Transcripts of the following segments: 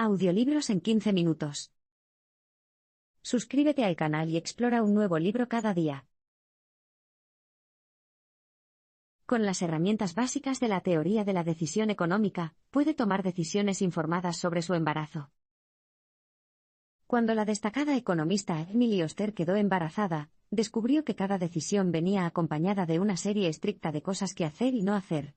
Audiolibros en 15 minutos. Suscríbete al canal y explora un nuevo libro cada día. Con las herramientas básicas de la teoría de la decisión económica, puede tomar decisiones informadas sobre su embarazo. Cuando la destacada economista Emily Oster quedó embarazada, descubrió que cada decisión venía acompañada de una serie estricta de cosas que hacer y no hacer.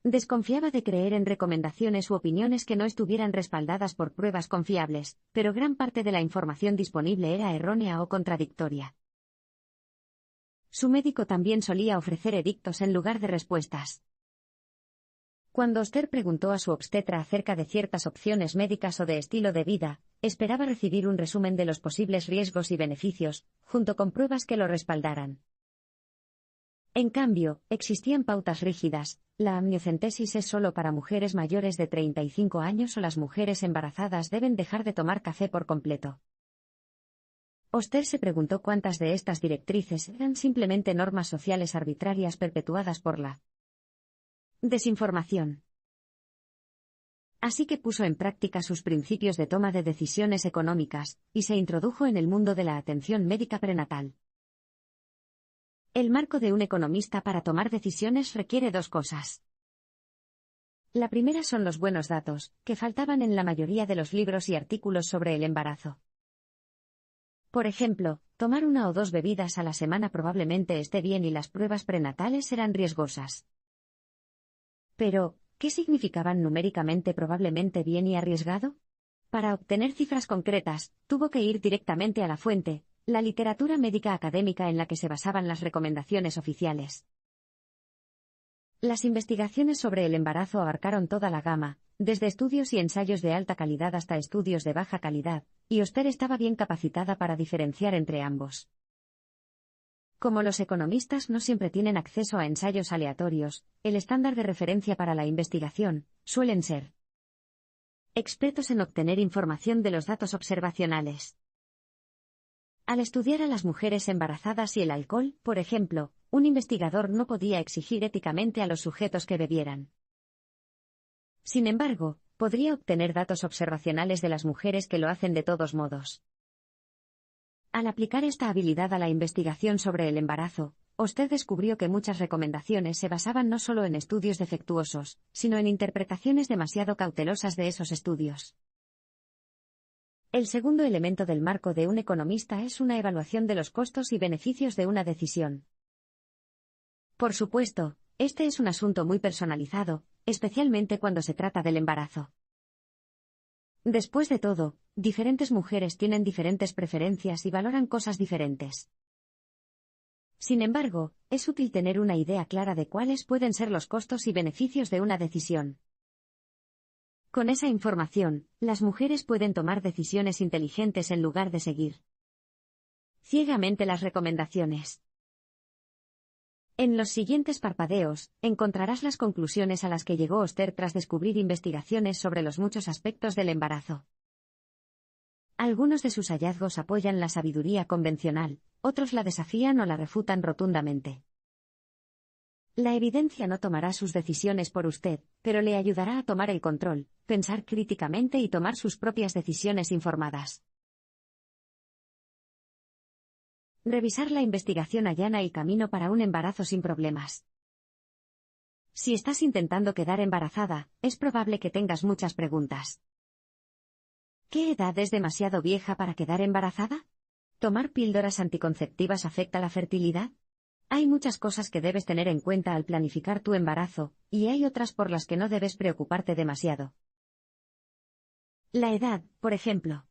Desconfiaba de creer en recomendaciones u opiniones que no estuvieran respaldadas por pruebas confiables, pero gran parte de la información disponible era errónea o contradictoria. Su médico también solía ofrecer edictos en lugar de respuestas. Cuando Oster preguntó a su obstetra acerca de ciertas opciones médicas o de estilo de vida, esperaba recibir un resumen de los posibles riesgos y beneficios, junto con pruebas que lo respaldaran. En cambio, existían pautas rígidas. La amniocentesis es solo para mujeres mayores de 35 años o las mujeres embarazadas deben dejar de tomar café por completo. Oster se preguntó cuántas de estas directrices eran simplemente normas sociales arbitrarias perpetuadas por la desinformación. Así que puso en práctica sus principios de toma de decisiones económicas, y se introdujo en el mundo de la atención médica prenatal. El marco de un economista para tomar decisiones requiere dos cosas. La primera son los buenos datos, que faltaban en la mayoría de los libros y artículos sobre el embarazo. Por ejemplo, tomar 1 o 2 bebidas a la semana probablemente esté bien y las pruebas prenatales serán riesgosas. Pero, ¿qué significaban numéricamente probablemente bien y arriesgado? Para obtener cifras concretas, tuvo que ir directamente a la fuente, la literatura médica académica en la que se basaban las recomendaciones oficiales. Las investigaciones sobre el embarazo abarcaron toda la gama, desde estudios y ensayos de alta calidad hasta estudios de baja calidad, y Oster estaba bien capacitada para diferenciar entre ambos. Como los economistas no siempre tienen acceso a ensayos aleatorios, el estándar de referencia para la investigación suelen ser expertos en obtener información de los datos observacionales. Al estudiar a las mujeres embarazadas y el alcohol, por ejemplo, un investigador no podía exigir éticamente a los sujetos que bebieran. Sin embargo, podría obtener datos observacionales de las mujeres que lo hacen de todos modos. Al aplicar esta habilidad a la investigación sobre el embarazo, Oster descubrió que muchas recomendaciones se basaban no solo en estudios defectuosos, sino en interpretaciones demasiado cautelosas de esos estudios. El segundo elemento del marco de un economista es una evaluación de los costos y beneficios de una decisión. Por supuesto, este es un asunto muy personalizado, especialmente cuando se trata del embarazo. Después de todo, diferentes mujeres tienen diferentes preferencias y valoran cosas diferentes. Sin embargo, es útil tener una idea clara de cuáles pueden ser los costos y beneficios de una decisión. Con esa información, las mujeres pueden tomar decisiones inteligentes en lugar de seguir ciegamente las recomendaciones. En los siguientes parpadeos, encontrarás las conclusiones a las que llegó Oster tras descubrir investigaciones sobre los muchos aspectos del embarazo. Algunos de sus hallazgos apoyan la sabiduría convencional, otros la desafían o la refutan rotundamente. La evidencia no tomará sus decisiones por usted, pero le ayudará a tomar el control, pensar críticamente y tomar sus propias decisiones informadas. Revisar la investigación allana el camino para un embarazo sin problemas. Si estás intentando quedar embarazada, es probable que tengas muchas preguntas. ¿Qué edad es demasiado vieja para quedar embarazada? ¿Tomar píldoras anticonceptivas afecta la fertilidad? Hay muchas cosas que debes tener en cuenta al planificar tu embarazo, y hay otras por las que no debes preocuparte demasiado. La edad, por ejemplo.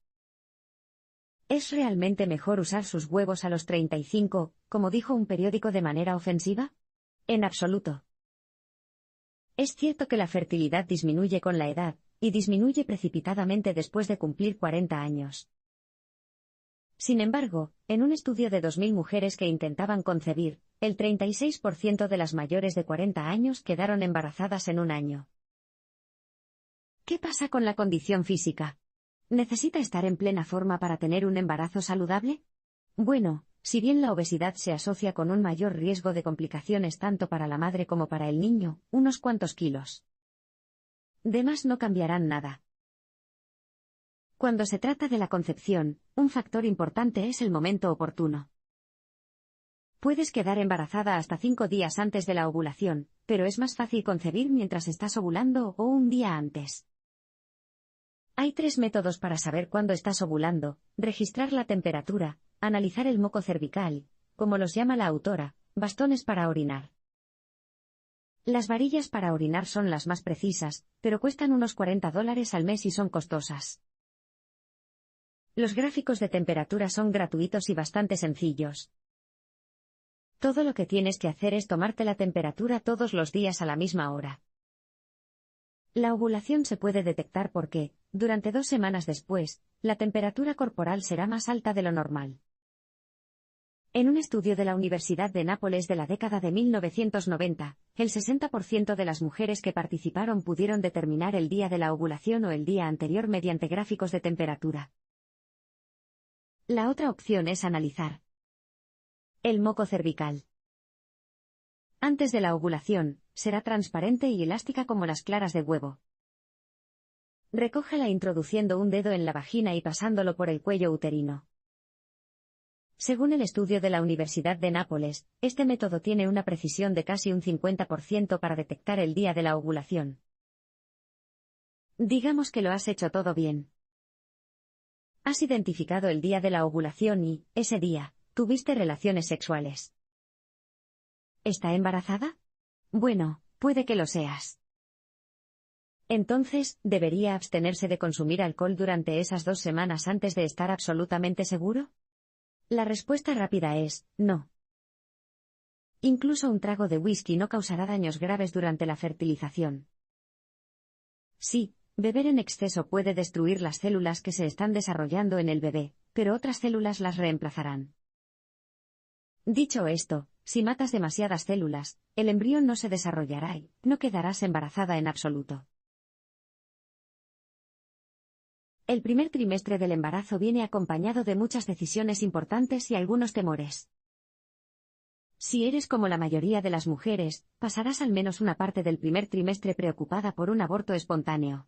¿Es realmente mejor usar sus huevos a los 35, como dijo un periódico de manera ofensiva? En absoluto. Es cierto que la fertilidad disminuye con la edad, y disminuye precipitadamente después de cumplir 40 años. Sin embargo, en un estudio de 2.000 mujeres que intentaban concebir, el 36% de las mayores de 40 años quedaron embarazadas en un año. ¿Qué pasa con la condición física? ¿Necesita estar en plena forma para tener un embarazo saludable? Bueno, si bien la obesidad se asocia con un mayor riesgo de complicaciones tanto para la madre como para el niño, unos cuantos kilos de más no cambiarán nada. Cuando se trata de la concepción, un factor importante es el momento oportuno. Puedes quedar embarazada hasta 5 días antes de la ovulación, pero es más fácil concebir mientras estás ovulando o un día antes. Hay 3 métodos para saber cuándo estás ovulando: registrar la temperatura, analizar el moco cervical, como los llama la autora, bastones para orinar. Las varillas para orinar son las más precisas, pero cuestan unos $40 al mes y son costosas. Los gráficos de temperatura son gratuitos y bastante sencillos. Todo lo que tienes que hacer es tomarte la temperatura todos los días a la misma hora. La ovulación se puede detectar porque, durante 2 semanas después, la temperatura corporal será más alta de lo normal. En un estudio de la Universidad de Nápoles de la década de 1990, el 60% de las mujeres que participaron pudieron determinar el día de la ovulación o el día anterior mediante gráficos de temperatura. La otra opción es analizar el moco cervical. Antes de la ovulación, será transparente y elástica como las claras de huevo. Recógela introduciendo un dedo en la vagina y pasándolo por el cuello uterino. Según el estudio de la Universidad de Nápoles, este método tiene una precisión de casi un 50% para detectar el día de la ovulación. Digamos que lo has hecho todo bien. Has identificado el día de la ovulación y, ese día, tuviste relaciones sexuales. ¿Está embarazada? Bueno, puede que lo seas. Entonces, ¿debería abstenerse de consumir alcohol durante esas 2 semanas antes de estar absolutamente seguro? La respuesta rápida es, no. Incluso un trago de whisky no causará daños graves durante la fertilización. Sí, beber en exceso puede destruir las células que se están desarrollando en el bebé, pero otras células las reemplazarán. Dicho esto, si matas demasiadas células, el embrión no se desarrollará y no quedarás embarazada en absoluto. El primer trimestre del embarazo viene acompañado de muchas decisiones importantes y algunos temores. Si eres como la mayoría de las mujeres, pasarás al menos una parte del primer trimestre preocupada por un aborto espontáneo.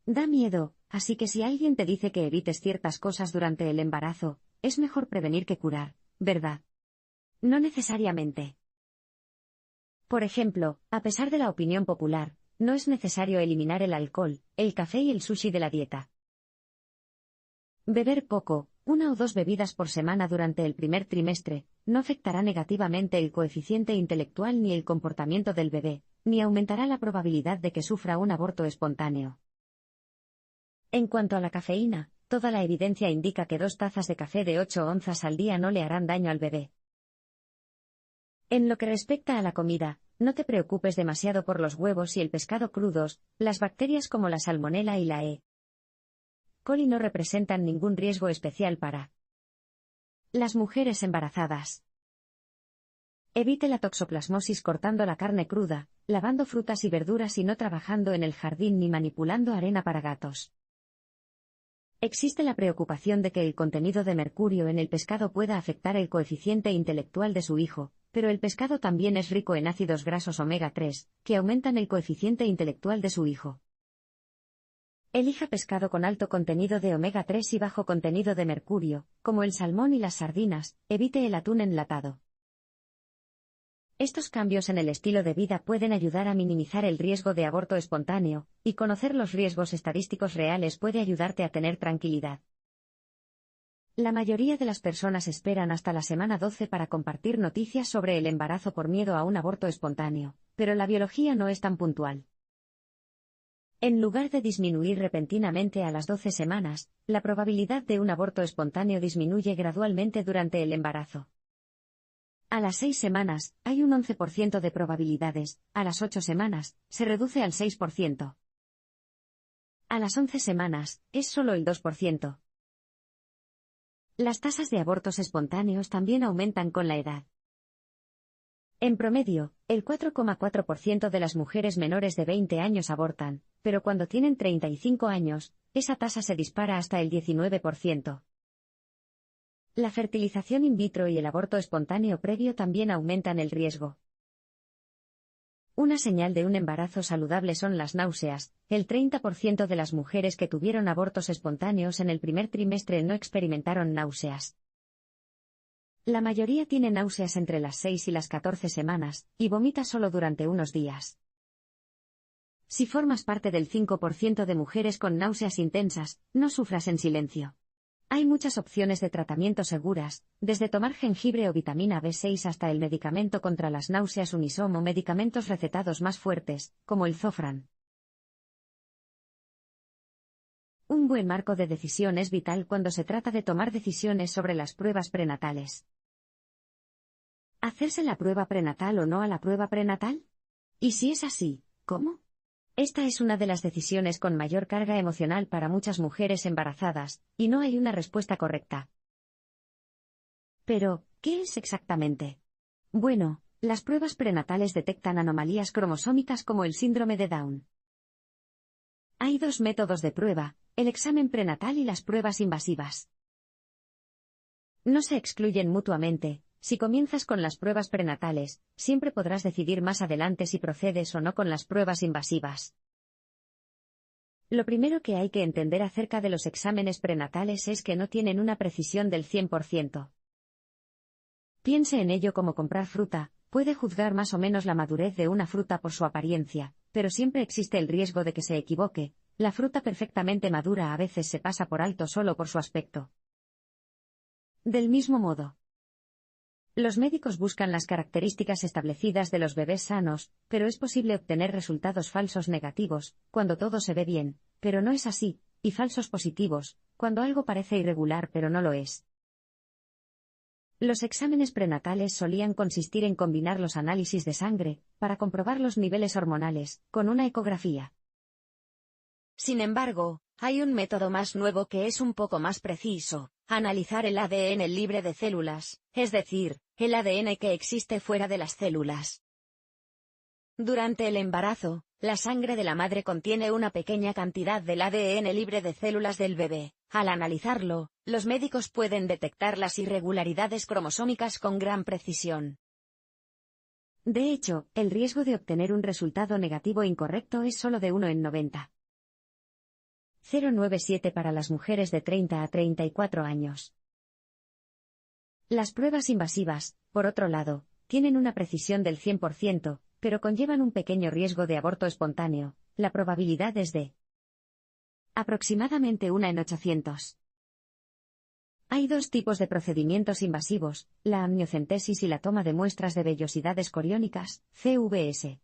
Da miedo, así que si alguien te dice que evites ciertas cosas durante el embarazo, es mejor prevenir que curar, ¿verdad? No necesariamente. Por ejemplo, a pesar de la opinión popular, no es necesario eliminar el alcohol, el café y el sushi de la dieta. Beber poco, 1 o 2 bebidas por semana durante el primer trimestre, no afectará negativamente el coeficiente intelectual ni el comportamiento del bebé, ni aumentará la probabilidad de que sufra un aborto espontáneo. En cuanto a la cafeína, toda la evidencia indica que 2 tazas de café de 8 onzas al día no le harán daño al bebé. En lo que respecta a la comida, no te preocupes demasiado por los huevos y el pescado crudos, las bacterias como la salmonela y la E. coli no representan ningún riesgo especial para las mujeres embarazadas. Evite la toxoplasmosis cortando la carne cruda, lavando frutas y verduras y no trabajando en el jardín ni manipulando arena para gatos. Existe la preocupación de que el contenido de mercurio en el pescado pueda afectar el coeficiente intelectual de su hijo, pero el pescado también es rico en ácidos grasos omega 3, que aumentan el coeficiente intelectual de su hijo. Elija pescado con alto contenido de omega 3 y bajo contenido de mercurio, como el salmón y las sardinas, evite el atún enlatado. Estos cambios en el estilo de vida pueden ayudar a minimizar el riesgo de aborto espontáneo, y conocer los riesgos estadísticos reales puede ayudarte a tener tranquilidad. La mayoría de las personas esperan hasta la semana 12 para compartir noticias sobre el embarazo por miedo a un aborto espontáneo, pero la biología no es tan puntual. En lugar de disminuir repentinamente a las 12 semanas, la probabilidad de un aborto espontáneo disminuye gradualmente durante el embarazo. A las 6 semanas, hay un 11% de probabilidades, a las 8 semanas, se reduce al 6%. A las 11 semanas, es solo el 2%. Las tasas de abortos espontáneos también aumentan con la edad. En promedio, el 4,4% de las mujeres menores de 20 años abortan, pero cuando tienen 35 años, esa tasa se dispara hasta el 19%. La fertilización in vitro y el aborto espontáneo previo también aumentan el riesgo. Una señal de un embarazo saludable son las náuseas. El 30% de las mujeres que tuvieron abortos espontáneos en el primer trimestre no experimentaron náuseas. La mayoría tiene náuseas entre las 6 y las 14 semanas, y vomita solo durante unos días. Si formas parte del 5% de mujeres con náuseas intensas, no sufras en silencio. Hay muchas opciones de tratamiento seguras, desde tomar jengibre o vitamina B6 hasta el medicamento contra las náuseas Unisom o medicamentos recetados más fuertes, como el Zofran. Un buen marco de decisión es vital cuando se trata de tomar decisiones sobre las pruebas prenatales. ¿Hacerse la prueba prenatal o no a la prueba prenatal? Y si es así, ¿cómo? Esta es una de las decisiones con mayor carga emocional para muchas mujeres embarazadas, y no hay una respuesta correcta. Pero, ¿qué es exactamente? Bueno, las pruebas prenatales detectan anomalías cromosómicas como el síndrome de Down. Hay dos métodos de prueba, el examen prenatal y las pruebas invasivas. No se excluyen mutuamente. Si comienzas con las pruebas prenatales, siempre podrás decidir más adelante si procedes o no con las pruebas invasivas. Lo primero que hay que entender acerca de los exámenes prenatales es que no tienen una precisión del 100%. Piense en ello como comprar fruta, puede juzgar más o menos la madurez de una fruta por su apariencia, pero siempre existe el riesgo de que se equivoque. La fruta perfectamente madura a veces se pasa por alto solo por su aspecto. Del mismo modo, los médicos buscan las características establecidas de los bebés sanos, pero es posible obtener resultados falsos negativos, cuando todo se ve bien, pero no es así, y falsos positivos, cuando algo parece irregular pero no lo es. Los exámenes prenatales solían consistir en combinar los análisis de sangre, para comprobar los niveles hormonales, con una ecografía. Sin embargo, hay un método más nuevo que es un poco más preciso: analizar el ADN libre de células, es decir, el ADN que existe fuera de las células. Durante el embarazo, la sangre de la madre contiene una pequeña cantidad del ADN libre de células del bebé. Al analizarlo, los médicos pueden detectar las irregularidades cromosómicas con gran precisión. De hecho, el riesgo de obtener un resultado negativo incorrecto es solo de 1 en 90. 0,97 para las mujeres de 30 a 34 años. Las pruebas invasivas, por otro lado, tienen una precisión del 100%, pero conllevan un pequeño riesgo de aborto espontáneo. La probabilidad es de aproximadamente 1 en 800. Hay dos tipos de procedimientos invasivos, la amniocentesis y la toma de muestras de vellosidades coriónicas, CVS.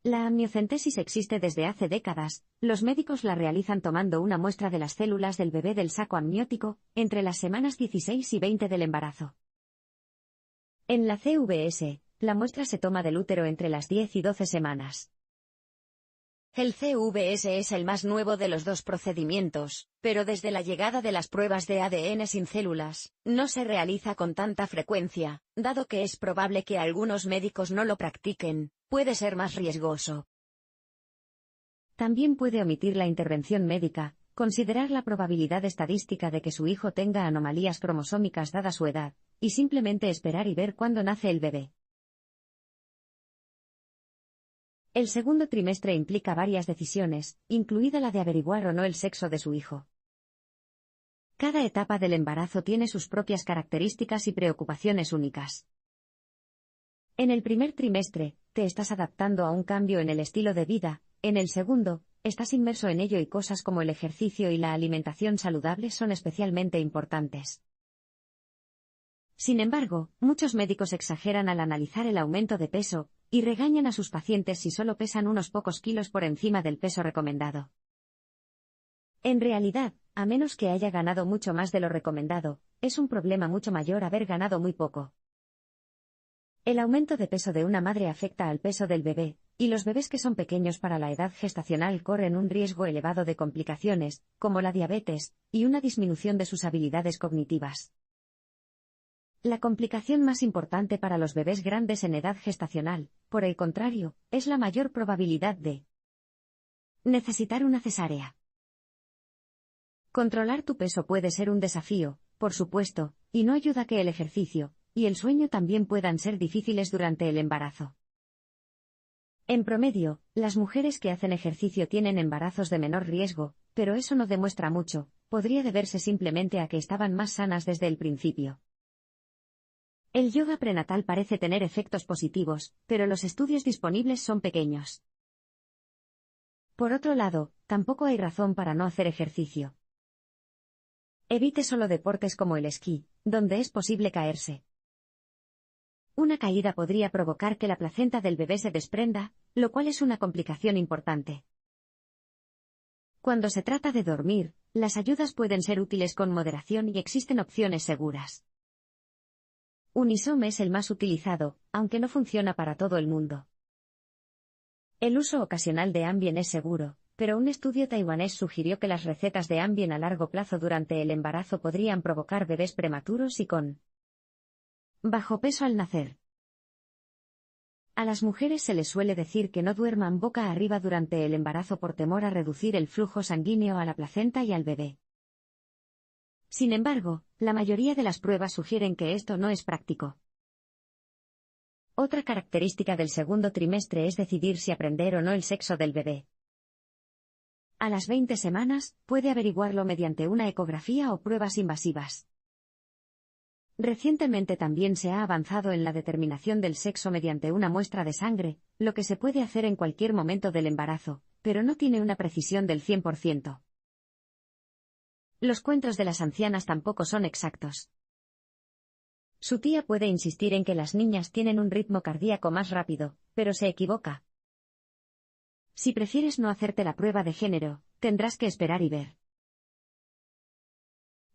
La amniocentesis existe desde hace décadas. Los médicos la realizan tomando una muestra de las células del bebé del saco amniótico, entre las semanas 16 y 20 del embarazo. En la CVS, la muestra se toma del útero entre las 10 y 12 semanas. El CVS es el más nuevo de los dos procedimientos, pero desde la llegada de las pruebas de ADN sin células, no se realiza con tanta frecuencia, dado que es probable que algunos médicos no lo practiquen. Puede ser más riesgoso. También puede omitir la intervención médica, considerar la probabilidad estadística de que su hijo tenga anomalías cromosómicas dada su edad, y simplemente esperar y ver cuándo nace el bebé. El segundo trimestre implica varias decisiones, incluida la de averiguar o no el sexo de su hijo. Cada etapa del embarazo tiene sus propias características y preocupaciones únicas. En el primer trimestre, te estás adaptando a un cambio en el estilo de vida. En el segundo, estás inmerso en ello y cosas como el ejercicio y la alimentación saludable son especialmente importantes. Sin embargo, muchos médicos exageran al analizar el aumento de peso, y regañan a sus pacientes si solo pesan unos pocos kilos por encima del peso recomendado. En realidad, a menos que haya ganado mucho más de lo recomendado, es un problema mucho mayor haber ganado muy poco. El aumento de peso de una madre afecta al peso del bebé, y los bebés que son pequeños para la edad gestacional corren un riesgo elevado de complicaciones, como la diabetes, y una disminución de sus habilidades cognitivas. La complicación más importante para los bebés grandes en edad gestacional, por el contrario, es la mayor probabilidad de necesitar una cesárea. Controlar tu peso puede ser un desafío, por supuesto, y no ayuda que el ejercicio y el sueño también puedan ser difíciles durante el embarazo. En promedio, las mujeres que hacen ejercicio tienen embarazos de menor riesgo, pero eso no demuestra mucho, podría deberse simplemente a que estaban más sanas desde el principio. El yoga prenatal parece tener efectos positivos, pero los estudios disponibles son pequeños. Por otro lado, tampoco hay razón para no hacer ejercicio. Evite solo deportes como el esquí, donde es posible caerse. Una caída podría provocar que la placenta del bebé se desprenda, lo cual es una complicación importante. Cuando se trata de dormir, las ayudas pueden ser útiles con moderación y existen opciones seguras. Unisom es el más utilizado, aunque no funciona para todo el mundo. El uso ocasional de Ambien es seguro, pero un estudio taiwanés sugirió que las recetas de Ambien a largo plazo durante el embarazo podrían provocar bebés prematuros y con bajo peso al nacer. A las mujeres se les suele decir que no duerman boca arriba durante el embarazo por temor a reducir el flujo sanguíneo a la placenta y al bebé. Sin embargo, la mayoría de las pruebas sugieren que esto no es práctico. Otra característica del segundo trimestre es decidir si aprender o no el sexo del bebé. A las 20 semanas, puede averiguarlo mediante una ecografía o pruebas invasivas. Recientemente también se ha avanzado en la determinación del sexo mediante una muestra de sangre, lo que se puede hacer en cualquier momento del embarazo, pero no tiene una precisión del 100%. Los cuentos de las ancianas tampoco son exactos. Su tía puede insistir en que las niñas tienen un ritmo cardíaco más rápido, pero se equivoca. Si prefieres no hacerte la prueba de género, tendrás que esperar y ver.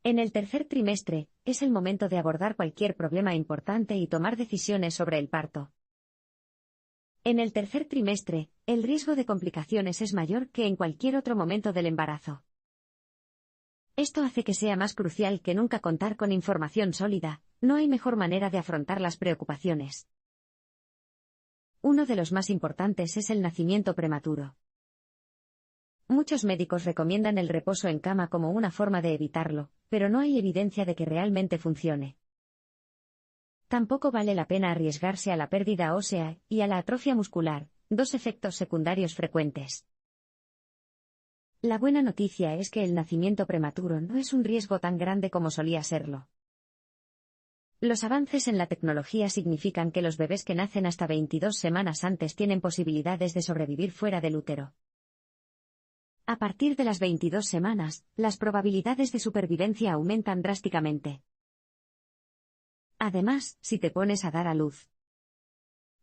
En el tercer trimestre, es el momento de abordar cualquier problema importante y tomar decisiones sobre el parto. En el tercer trimestre, el riesgo de complicaciones es mayor que en cualquier otro momento del embarazo. Esto hace que sea más crucial que nunca contar con información sólida, no hay mejor manera de afrontar las preocupaciones. Uno de los más importantes es el nacimiento prematuro. Muchos médicos recomiendan el reposo en cama como una forma de evitarlo, pero no hay evidencia de que realmente funcione. Tampoco vale la pena arriesgarse a la pérdida ósea y a la atrofia muscular, dos efectos secundarios frecuentes. La buena noticia es que el nacimiento prematuro no es un riesgo tan grande como solía serlo. Los avances en la tecnología significan que los bebés que nacen hasta 22 semanas antes tienen posibilidades de sobrevivir fuera del útero. A partir de las 22 semanas, las probabilidades de supervivencia aumentan drásticamente. Además, si te pones a dar a luz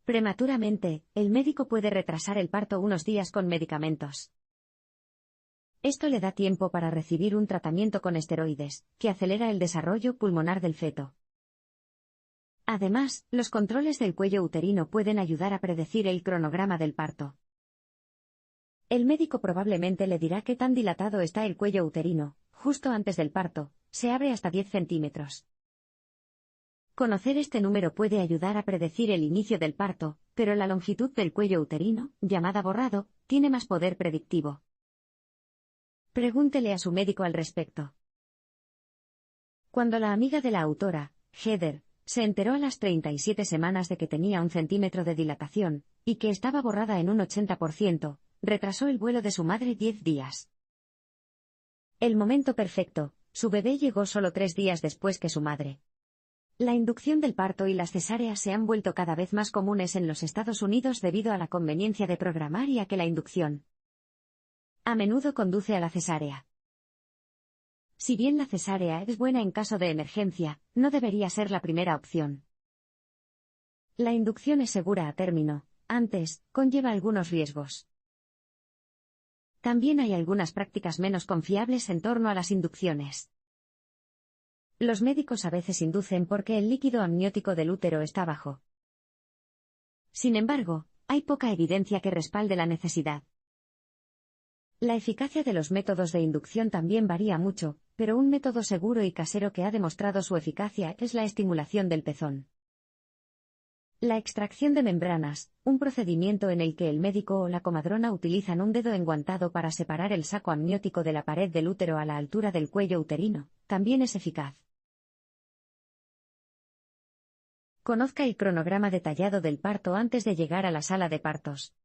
prematuramente, el médico puede retrasar el parto unos días con medicamentos. Esto le da tiempo para recibir un tratamiento con esteroides, que acelera el desarrollo pulmonar del feto. Además, los controles del cuello uterino pueden ayudar a predecir el cronograma del parto. El médico probablemente le dirá qué tan dilatado está el cuello uterino, justo antes del parto, se abre hasta 10 centímetros. Conocer este número puede ayudar a predecir el inicio del parto, pero la longitud del cuello uterino, llamada borrado, tiene más poder predictivo. Pregúntele a su médico al respecto. Cuando la amiga de la autora, Heather, se enteró a las 37 semanas de que tenía 1 centímetro de dilatación, y que estaba borrada en un 80%, retrasó el vuelo de su madre 10 días. El momento perfecto, su bebé llegó solo 3 días después que su madre. La inducción del parto y las cesáreas se han vuelto cada vez más comunes en los Estados Unidos debido a la conveniencia de programar y a que la inducción a menudo conduce a la cesárea. Si bien la cesárea es buena en caso de emergencia, no debería ser la primera opción. La inducción es segura a término, antes, conlleva algunos riesgos. También hay algunas prácticas menos confiables en torno a las inducciones. Los médicos a veces inducen porque el líquido amniótico del útero está bajo. Sin embargo, hay poca evidencia que respalde la necesidad. La eficacia de los métodos de inducción también varía mucho, pero un método seguro y casero que ha demostrado su eficacia es la estimulación del pezón. La extracción de membranas, un procedimiento en el que el médico o la comadrona utilizan un dedo enguantado para separar el saco amniótico de la pared del útero a la altura del cuello uterino, también es eficaz. Conozca el cronograma detallado del parto antes de llegar a la sala de partos.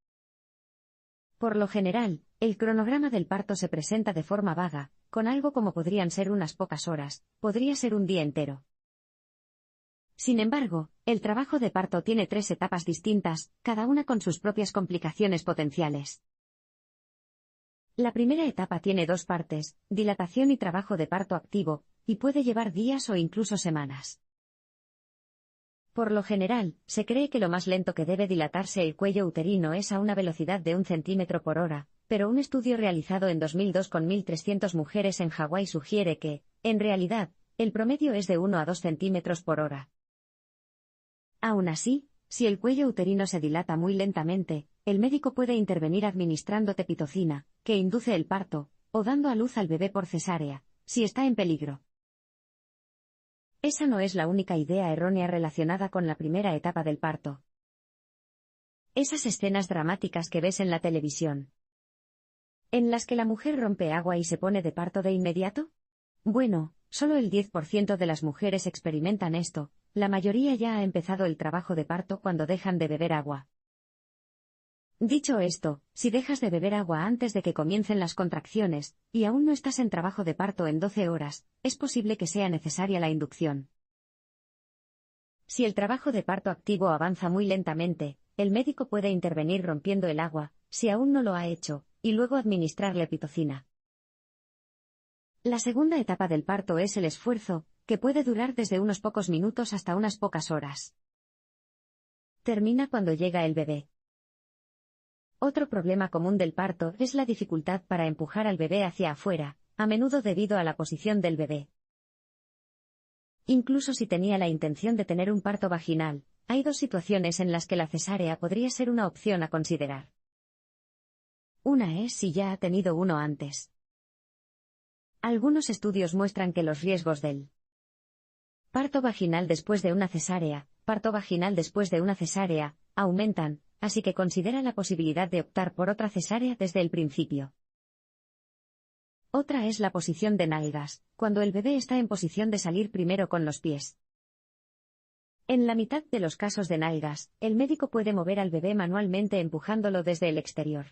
Por lo general, el cronograma del parto se presenta de forma vaga, con algo como podrían ser unas pocas horas, podría ser un día entero. Sin embargo, el trabajo de parto tiene 3 etapas distintas, cada una con sus propias complicaciones potenciales. La primera etapa tiene 2 partes, dilatación y trabajo de parto activo, y puede llevar días o incluso semanas. Por lo general, se cree que lo más lento que debe dilatarse el cuello uterino es a una velocidad de 1 centímetro por hora, pero un estudio realizado en 2002 con 1.300 mujeres en Hawái sugiere que, en realidad, el promedio es de 1 a 2 centímetros por hora. Aún así, si el cuello uterino se dilata muy lentamente, el médico puede intervenir administrando pitocina, que induce el parto, o dando a luz al bebé por cesárea, si está en peligro. Esa no es la única idea errónea relacionada con la primera etapa del parto. Esas escenas dramáticas que ves en la televisión, en las que la mujer rompe agua y se pone de parto de inmediato. Bueno, solo el 10% de las mujeres experimentan esto, la mayoría ya ha empezado el trabajo de parto cuando dejan de beber agua. Dicho esto, si dejas de beber agua antes de que comiencen las contracciones, y aún no estás en trabajo de parto en 12 horas, es posible que sea necesaria la inducción. Si el trabajo de parto activo avanza muy lentamente, el médico puede intervenir rompiendo el agua, si aún no lo ha hecho, y luego administrarle pitocina. La segunda etapa del parto es el esfuerzo, que puede durar desde unos pocos minutos hasta unas pocas horas. Termina cuando llega el bebé. Otro problema común del parto es la dificultad para empujar al bebé hacia afuera, a menudo debido a la posición del bebé. Incluso si tenía la intención de tener un parto vaginal, hay 2 situaciones en las que la cesárea podría ser una opción a considerar. Una es si ya ha tenido uno antes. Algunos estudios muestran que los riesgos del parto vaginal después de una cesárea, aumentan, así que considera la posibilidad de optar por otra cesárea desde el principio. Otra es la posición de nalgas, cuando el bebé está en posición de salir primero con los pies. En la mitad de los casos de nalgas, el médico puede mover al bebé manualmente empujándolo desde el exterior.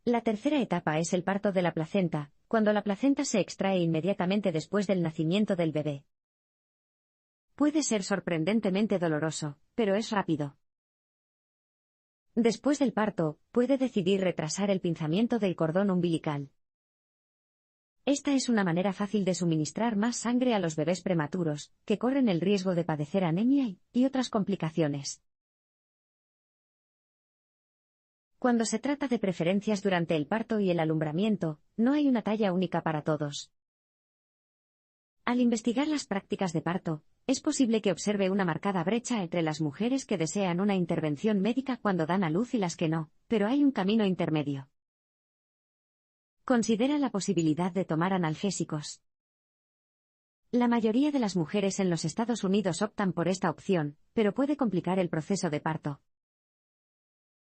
La tercera etapa es el parto de la placenta, cuando la placenta se extrae inmediatamente después del nacimiento del bebé. Puede ser sorprendentemente doloroso, pero es rápido. Después del parto, puede decidir retrasar el pinzamiento del cordón umbilical. Esta es una manera fácil de suministrar más sangre a los bebés prematuros, que corren el riesgo de padecer anemia y otras complicaciones. Cuando se trata de preferencias durante el parto y el alumbramiento, no hay una talla única para todos. Al investigar las prácticas de parto, es posible que observe una marcada brecha entre las mujeres que desean una intervención médica cuando dan a luz y las que no, pero hay un camino intermedio. Considera la posibilidad de tomar analgésicos. La mayoría de las mujeres en los Estados Unidos optan por esta opción, pero puede complicar el proceso de parto.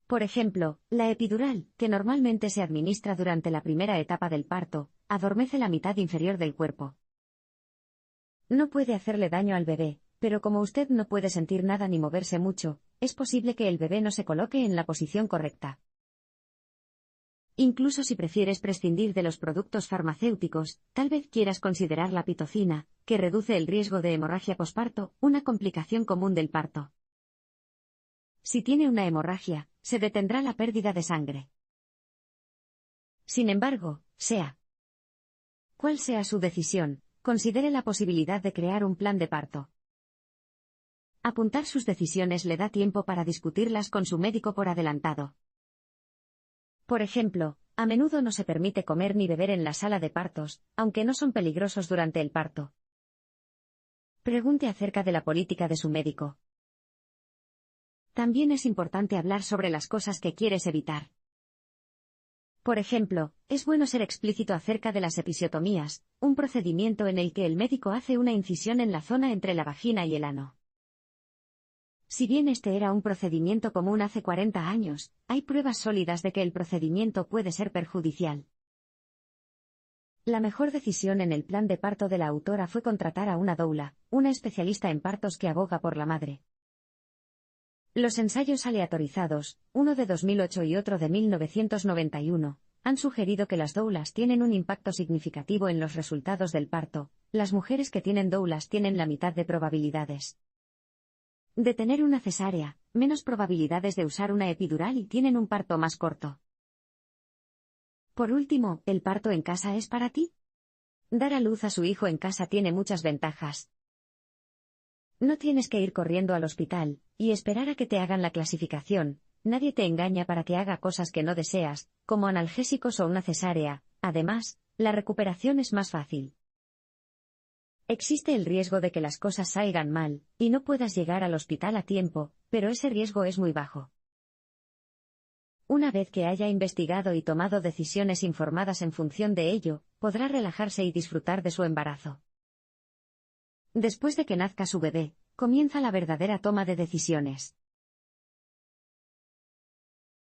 Por ejemplo, la epidural, que normalmente se administra durante la primera etapa del parto, adormece la mitad inferior del cuerpo. No puede hacerle daño al bebé, pero como usted no puede sentir nada ni moverse mucho, es posible que el bebé no se coloque en la posición correcta. Incluso si prefieres prescindir de los productos farmacéuticos, tal vez quieras considerar la pitocina, que reduce el riesgo de hemorragia posparto, una complicación común del parto. Si tiene una hemorragia, se detendrá la pérdida de sangre. Sin embargo, cual sea su decisión, considere la posibilidad de crear un plan de parto. Apuntar sus decisiones le da tiempo para discutirlas con su médico por adelantado. Por ejemplo, a menudo no se permite comer ni beber en la sala de partos, aunque no son peligrosos durante el parto. Pregunte acerca de la política de su médico. También es importante hablar sobre las cosas que quieres evitar. Por ejemplo, es bueno ser explícito acerca de las episiotomías, un procedimiento en el que el médico hace una incisión en la zona entre la vagina y el ano. Si bien este era un procedimiento común hace 40 años, hay pruebas sólidas de que el procedimiento puede ser perjudicial. La mejor decisión en el plan de parto de la autora fue contratar a una doula, una especialista en partos que aboga por la madre. Los ensayos aleatorizados, uno de 2008 y otro de 1991, han sugerido que las doulas tienen un impacto significativo en los resultados del parto. Las mujeres que tienen doulas tienen la mitad de probabilidades de tener una cesárea, menos probabilidades de usar una epidural y tienen un parto más corto. Por último, ¿el parto en casa es para ti? Dar a luz a su hijo en casa tiene muchas ventajas. No tienes que ir corriendo al hospital y esperar a que te hagan la clasificación. Nadie te engaña para que haga cosas que no deseas, como analgésicos o una cesárea. Además, la recuperación es más fácil. Existe el riesgo de que las cosas salgan mal y no puedas llegar al hospital a tiempo, pero ese riesgo es muy bajo. Una vez que haya investigado y tomado decisiones informadas en función de ello, podrá relajarse y disfrutar de su embarazo. Después de que nazca su bebé, comienza la verdadera toma de decisiones.